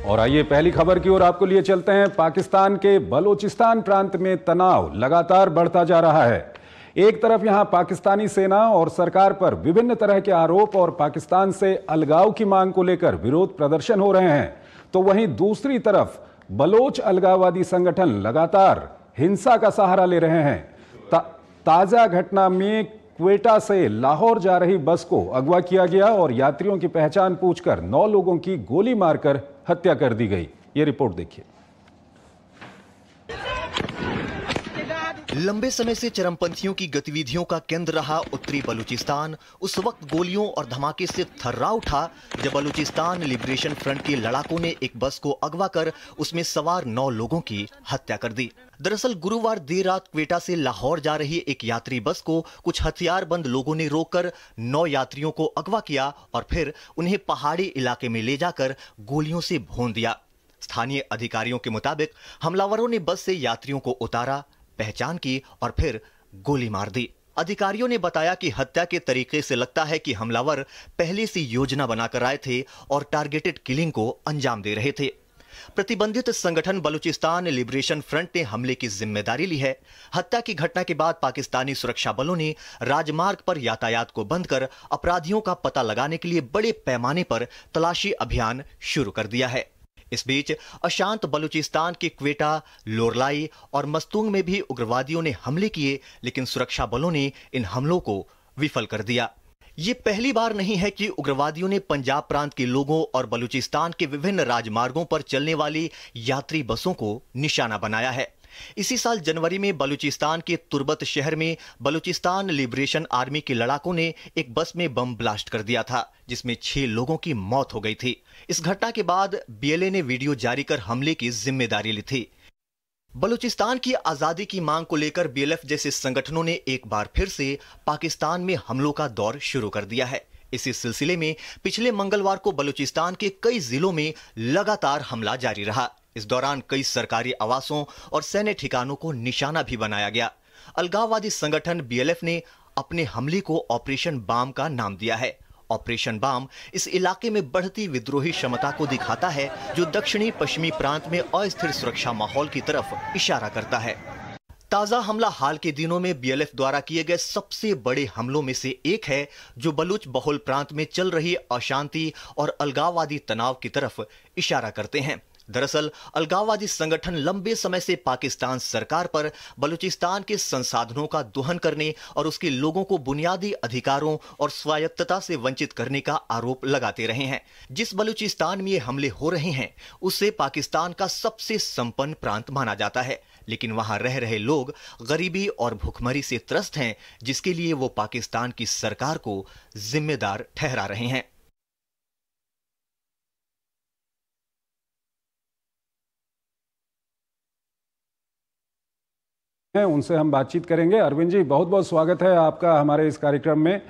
और आइए पहली खबर की ओर आपको लिए चलते हैं। पाकिस्तान के बलूचिस्तान प्रांत में तनाव लगातार बढ़ता जा रहा है। एक तरफ यहां पाकिस्तानी सेना और सरकार पर विभिन्न तरह के आरोप और पाकिस्तान से अलगाव की मांग को लेकर विरोध प्रदर्शन हो रहे हैं, तो वहीं दूसरी तरफ बलोच अलगाववादी संगठन लगातार हिंसा का सहारा ले रहे हैं। ताजा घटना में क्वेटा से लाहौर जा रही बस को अगवा किया गया और यात्रियों की पहचान पूछकर 9 लोगों की गोली मारकर हत्या कर दी गई। ये रिपोर्ट देखिए। लंबे समय से चरमपंथियों की गतिविधियों का केंद्र रहा उत्तरी बलूचिस्तान उस वक्त गोलियों और धमाके से थर्रा उठा जब बलूचिस्तान लिबरेशन फ्रंट के लड़ाकों ने एक बस को अगवा कर उसमें सवार 9 लोगों की हत्या कर दी। दरअसल गुरुवार देर रात क्वेटा से लाहौर जा रही एक यात्री बस को कुछ हथियारबंद लोगों ने रोककर 9 यात्रियों को अगवा किया और फिर उन्हें पहाड़ी इलाके में ले जाकर गोलियों से भून दिया। स्थानीय अधिकारियों के मुताबिक हमलावरों ने बस से यात्रियों को उतारा, पहचान की और फिर गोली मार दी। अधिकारियों ने बताया कि हत्या के तरीके से लगता है कि हमलावर पहले से योजना बनाकर आए थे और टारगेटेड किलिंग को अंजाम दे रहे थे। प्रतिबंधित संगठन बलूचिस्तान लिबरेशन फ्रंट ने हमले की जिम्मेदारी ली है। हत्या की घटना के बाद पाकिस्तानी सुरक्षा बलों ने राजमार्ग पर यातायात को बंद कर अपराधियों का पता लगाने के लिए बड़े पैमाने पर तलाशी अभियान शुरू कर दिया है। इस बीच अशांत बलूचिस्तान के क्वेटा, लोरलाई और मस्तूंग में भी उग्रवादियों ने हमले किए, लेकिन सुरक्षा बलों ने इन हमलों को विफल कर दिया। ये पहली बार नहीं है कि उग्रवादियों ने पंजाब प्रांत के लोगों और बलूचिस्तान के विभिन्न राजमार्गों पर चलने वाली यात्री बसों को निशाना बनाया है। इसी साल जनवरी में बलूचिस्तान के तुर्बत शहर में बलूचिस्तान लिबरेशन आर्मी के लड़ाकों ने एक बस में बम ब्लास्ट कर दिया था, जिसमें 6 लोगों की मौत हो गई थी। इस घटना के बाद बीएलए ने वीडियो जारी कर हमले की जिम्मेदारी ली थी। बलूचिस्तान की आजादी की मांग को लेकर बीएलएफ जैसे संगठनों ने एक बार फिर से पाकिस्तान में हमलों का दौर शुरू कर दिया है। इसी सिलसिले में पिछले मंगलवार को बलूचिस्तान के कई जिलों में लगातार हमला जारी रहा। इस दौरान कई सरकारी आवासों और सैन्य ठिकानों को निशाना भी बनाया गया। अलगाववादी संगठन बीएलएफ ने अपने हमले को ऑपरेशन बाम का नाम दिया है। ऑपरेशन बाम इस इलाके में बढ़ती विद्रोही क्षमता को दिखाता है, जो दक्षिणी पश्चिमी प्रांत में अस्थिर सुरक्षा माहौल की तरफ इशारा करता है। ताजा हमला हाल के दिनों में बीएलएफ द्वारा किए गए सबसे बड़े हमलों में से एक है, जो बलूच बहुल प्रांत में चल रही अशांति और अलगाववादी तनाव की तरफ इशारा करते हैं। दरअसल अलगाववादी संगठन लंबे समय से पाकिस्तान सरकार पर बलूचिस्तान के संसाधनों का दोहन करने और उसके लोगों को बुनियादी अधिकारों और स्वायत्तता से वंचित करने का आरोप लगाते रहे हैं। जिस बलूचिस्तान में ये हमले हो रहे हैं उसे पाकिस्तान का सबसे संपन्न प्रांत माना जाता है, लेकिन वहां रह रहे लोग गरीबी और भूखमरी से त्रस्त हैं, जिसके लिए वो पाकिस्तान की सरकार को जिम्मेदार ठहरा रहे हैं। उनसे हम बातचीत करेंगे। अरविंद जी, बहुत बहुत स्वागत है आपका हमारे इस कार्यक्रम में।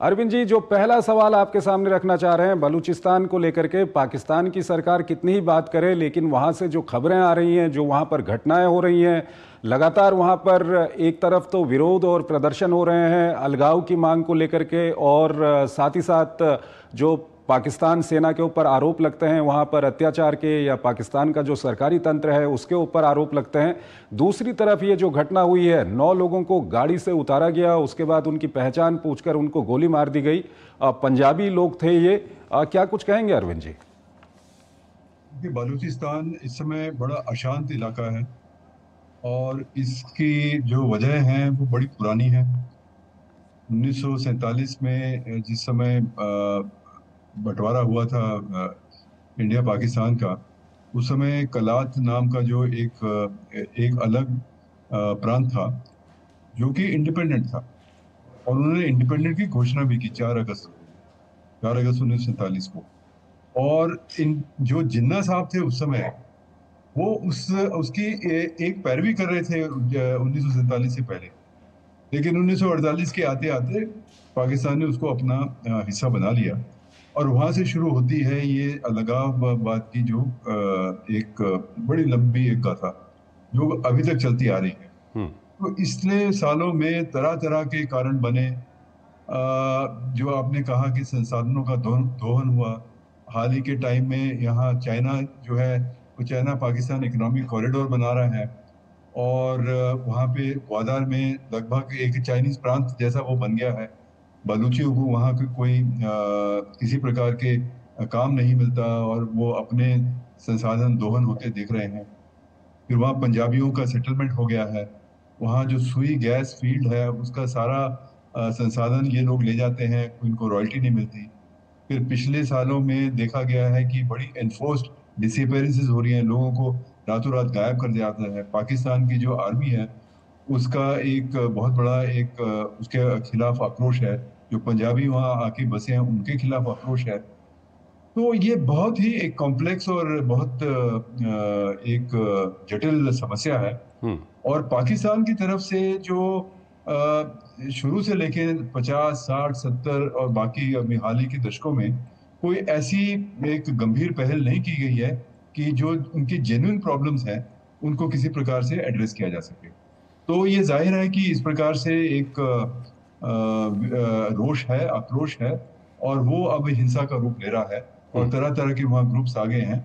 अरविंद जी, जो पहला सवाल आपके सामने रखना चाह रहे हैं बलूचिस्तान को लेकर के, पाकिस्तान की सरकार कितनी ही बात करे, लेकिन वहां से जो खबरें आ रही हैं, जो वहां पर घटनाएं हो रही हैं, लगातार वहां पर एक तरफ तो विरोध और प्रदर्शन हो रहे हैं अलगाव की मांग को लेकर के, और साथ ही साथ जो पाकिस्तान सेना के ऊपर आरोप लगते हैं वहां पर अत्याचार के, या पाकिस्तान का जो सरकारी तंत्र है उसके ऊपर आरोप लगते हैं। दूसरी तरफ ये जो घटना हुई है, 9 लोगों को गाड़ी से उतारा गया, उसके बाद उनकी पहचान पूछकर उनको गोली मार दी गई। पंजाबी लोग थे ये। क्या कुछ कहेंगे अरविंद जी? बलूचिस्तान इस समय बड़ा अशांत इलाका है और इसकी जो वजह है वो बड़ी पुरानी है। 1947 में जिस समय बंटवारा हुआ था इंडिया पाकिस्तान का, उस समय कलात नाम का जो एक अलग प्रांत था जो कि इंडिपेंडेंट था, और उन्होंने इंडिपेंडेंट की घोषणा भी की 4 अगस्त 1947 को। और इन जो जिन्ना साहब थे उस समय, वो उसकी एक पैरवी कर रहे थे 1947 से पहले, लेकिन 1948 के आते आते पाकिस्तान ने उसको अपना हिस्सा बना लिया, और वहां से शुरू होती है ये अलगाववाद की जो एक बड़ी लंबी एक गाथा जो अभी तक चलती आ रही है। तो इसने सालों में तरह तरह के कारण बने, जो आपने कहा कि संसाधनों का दोहन हुआ, हाल ही के टाइम में यहाँ चाइना जो है वो चाइना पाकिस्तान इकोनॉमिक कॉरिडोर बना रहा है, और वहाँ पे ग्वादर में लगभग एक चाइनीज प्रांत जैसा वो बन गया है। बलूचियों को वहाँ के कोई किसी प्रकार के काम नहीं मिलता और वो अपने संसाधन दोहन होते देख रहे हैं। फिर वहाँ पंजाबियों का सेटलमेंट हो गया है। वहाँ जो सुई गैस फील्ड है उसका सारा संसाधन ये लोग ले जाते हैं, इनको रॉयल्टी नहीं मिलती। फिर पिछले सालों में देखा गया है कि बड़ी एनफोर्स्ड डिसअपेरेंसेस हो रही हैं, लोगों को रातों रात गायब कर दिया जाता है। पाकिस्तान की जो आर्मी है उसका एक बहुत बड़ा एक उसके खिलाफ आक्रोश है, जो पंजाबी वहाँ आके बसे हैं उनके खिलाफ आक्रोश है। तो ये बहुत ही एक कॉम्प्लेक्स और बहुत एक जटिल समस्या है। और पाकिस्तान की तरफ से जो शुरू से लेके 50, 60, 70 और बाकी अभी हाल ही के दशकों में कोई ऐसी एक गंभीर पहल नहीं की गई है कि जो उनकी जेन्युइन प्रॉब्लम्स हैं उनको किसी प्रकार से एड्रेस किया जा सके। तो ये जाहिर है कि इस प्रकार से एक रोष है, आक्रोश है, और वो अब हिंसा का रूप ले रहा है और तरह तरह के वहाँ ग्रुप्स आ गए हैं।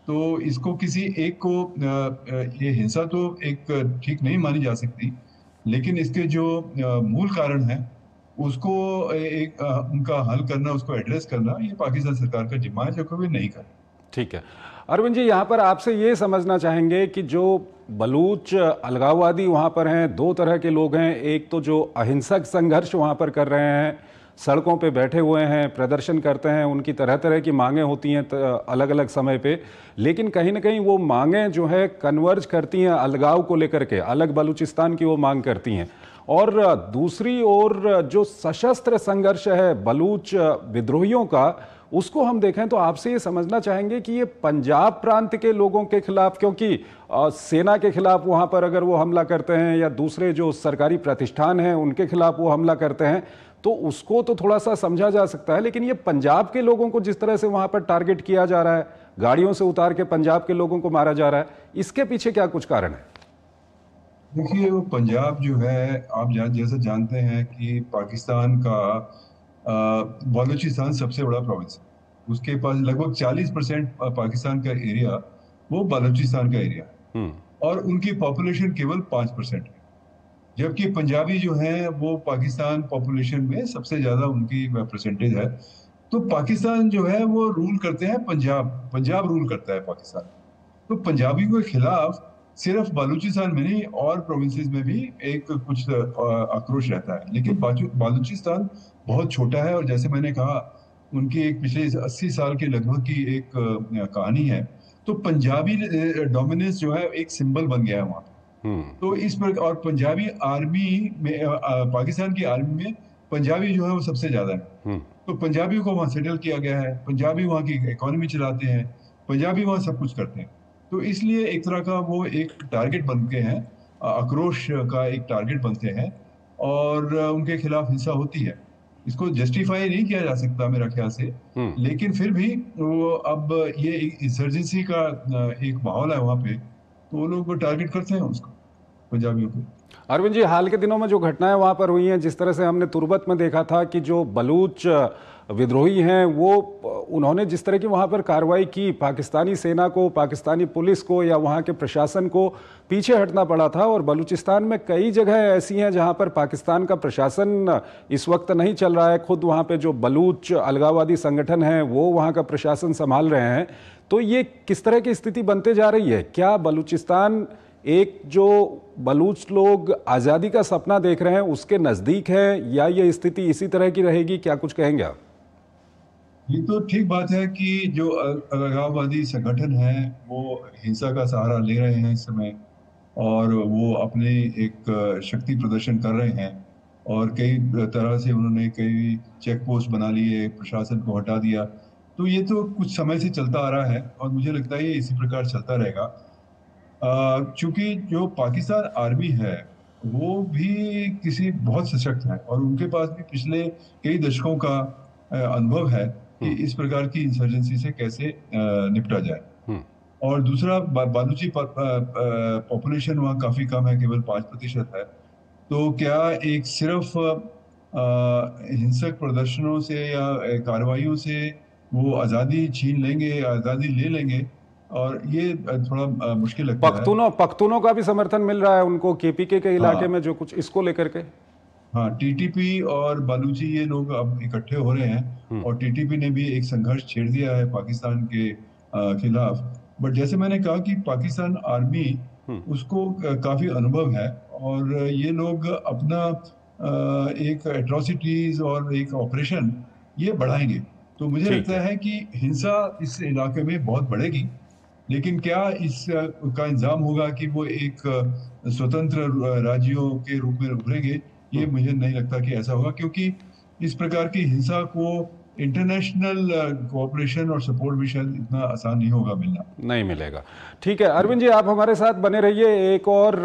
तो इसको किसी एक को ये हिंसा तो एक ठीक नहीं मानी जा सकती, लेकिन इसके जो मूल कारण है उसको एक उनका हल करना, उसको एड्रेस करना, ये पाकिस्तान सरकार का जिम्मा है, जो कभी नहीं कर। ठीक है अरविंद जी, यहाँ पर आपसे ये समझना चाहेंगे कि जो बलूच अलगाववादी वहाँ पर हैं, दो तरह के लोग हैं। एक तो जो अहिंसक संघर्ष वहाँ पर कर रहे हैं, सड़कों पे बैठे हुए हैं, प्रदर्शन करते हैं, उनकी तरह तरह की मांगें होती हैं अलग अलग समय पे, लेकिन कहीं ना कहीं वो मांगें जो है कन्वर्ज करती हैं अलगाव को लेकर के, अलग बलूचिस्तान की वो मांग करती हैं। और दूसरी ओर जो सशस्त्र संघर्ष है बलूच विद्रोहियों का, उसको हम देखें तो आपसे ये समझना चाहेंगे कि ये पंजाब प्रांत के लोगों के खिलाफ, क्योंकि सेना के खिलाफ वहाँ पर अगर वो हमला करते हैं या दूसरे जो सरकारी प्रतिष्ठान हैं उनके खिलाफ वो हमला करते हैं तो उसको तो थोड़ा सा समझा जा सकता है, लेकिन ये पंजाब के लोगों को जिस तरह से वहाँ पर टारगेट किया जा रहा है, गाड़ियों से उतार के पंजाब के लोगों को मारा जा रहा है, इसके पीछे क्या कुछ कारण है? देखिए, वो पंजाब जो है, आप जैसे जानते हैं कि पाकिस्तान का बलूचिस्तान सबसे बड़ा प्रोविंस है। उसके पास लगभग 40% पाकिस्तान का एरिया वो बलूचिस्तान का एरिया है, और उनकी पॉपुलेशन केवल 5% है। जबकि पंजाबी जो है वो पाकिस्तान पॉपुलेशन में सबसे ज्यादा उनकी परसेंटेज है। तो पाकिस्तान जो है वो रूल करते हैं, पंजाब रूल करता है पाकिस्तान। तो पंजाबियों के खिलाफ सिर्फ बलूचिस्तान में नहीं और प्रोविंसेस में भी एक कुछ आक्रोश रहता है। लेकिन बलूचिस्तान बहुत छोटा है, और जैसे मैंने कहा उनकी एक पिछले 80 साल के लगभग की एक कहानी है। तो पंजाबी डोमिनेंस जो है एक सिंबल बन गया है वहाँ। तो इस पर, और पंजाबी आर्मी में पाकिस्तान की आर्मी में पंजाबी जो है वो सबसे ज्यादा है। तो पंजाबी को वहाँ सेटल किया गया है, पंजाबी वहाँ की इकोनॉमी चलाते हैं, पंजाबी वहाँ सब कुछ करते हैं। तो इसलिए एक तरह का वो एक टारगेट बनते हैं, आक्रोश का एक टारगेट बनते हैं, और उनके खिलाफ हिंसा होती है। इसको जस्टिफाई नहीं किया जा सकता मेरा ख्याल से, लेकिन फिर भी वो अब ये इंसर्जेंसी का एक माहौल है वहाँ पे, तो वो लोग टारगेट करते हैं उसको, पंजाबियों को। अरविंद जी, हाल के दिनों में जो घटनाएं वहां पर हुई हैं, जिस तरह से हमने तुर्बत में देखा था कि जो बलूच विद्रोही हैं वो, उन्होंने जिस तरह की वहां पर कार्रवाई की, पाकिस्तानी सेना को, पाकिस्तानी पुलिस को या वहां के प्रशासन को पीछे हटना पड़ा था। और बलूचिस्तान में कई जगह ऐसी हैं जहां पर पाकिस्तान का प्रशासन इस वक्त नहीं चल रहा है, खुद वहां पे जो बलूच अलगाववादी संगठन है वो वहां का प्रशासन संभाल रहे हैं। तो ये किस तरह की स्थिति बनते जा रही है? क्या बलूचिस्तान एक जो बलूच लोग आज़ादी का सपना देख रहे हैं उसके नज़दीक है, या ये स्थिति इसी तरह की रहेगी? क्या कुछ कहेंगे आप? ये तो ठीक बात है कि जो अलगाववादी संगठन है वो हिंसा का सहारा ले रहे हैं इस समय, और वो अपने एक शक्ति प्रदर्शन कर रहे हैं, और कई तरह से उन्होंने कई चेक पोस्ट बना लिए, प्रशासन को हटा दिया। तो ये तो कुछ समय से चलता आ रहा है, और मुझे लगता है ये इसी प्रकार चलता रहेगा। चूंकि जो पाकिस्तान आर्मी है वो भी किसी बहुत सशक्त है, और उनके पास भी पिछले कई दशकों का अनुभव है कि इस प्रकार की इंसर्जेंसी से कैसे निपटा जाए। और दूसरा, बालूची पॉपुलेशन वहाँ काफी कम है, केवल 5% है। तो क्या एक सिर्फ हिंसक प्रदर्शनों से या कार्रवाइयों से वो आज़ादी छीन लेंगे, आज़ादी ले लेंगे, और ये थोड़ा मुश्किल लगता है। पख्तूनों का भी समर्थन मिल रहा है उनको केपीके के इलाके हाँ में, जो कुछ इसको लेकर के। हाँ, टीटीपी और बलूची ये लोग अब इकट्ठे हो रहे हैं, और टीटीपी ने भी एक संघर्ष छेड़ दिया है पाकिस्तान के खिलाफ। बट जैसे मैंने कहा कि पाकिस्तान आर्मी, उसको काफी अनुभव है, और ये लोग अपना एक एट्रोसिटीज और एक ऑपरेशन ये बढ़ाएंगे। तो मुझे ठीक लगता है। है कि हिंसा इस इलाके में बहुत बढ़ेगी, लेकिन क्या इस का इंतजाम होगा कि वो एक स्वतंत्र राज्यों के रूप में उभरेंगे, ये मुझे नहीं लगता कि ऐसा होगा, क्योंकि इस प्रकार की हिंसा को इंटरनेशनल कोऑपरेशन और सपोर्ट भी शायद इतना आसान नहीं होगा मिलना। नहीं मिलेगा। ठीक है अरविंद जी, आप हमारे साथ बने रहिए। एक और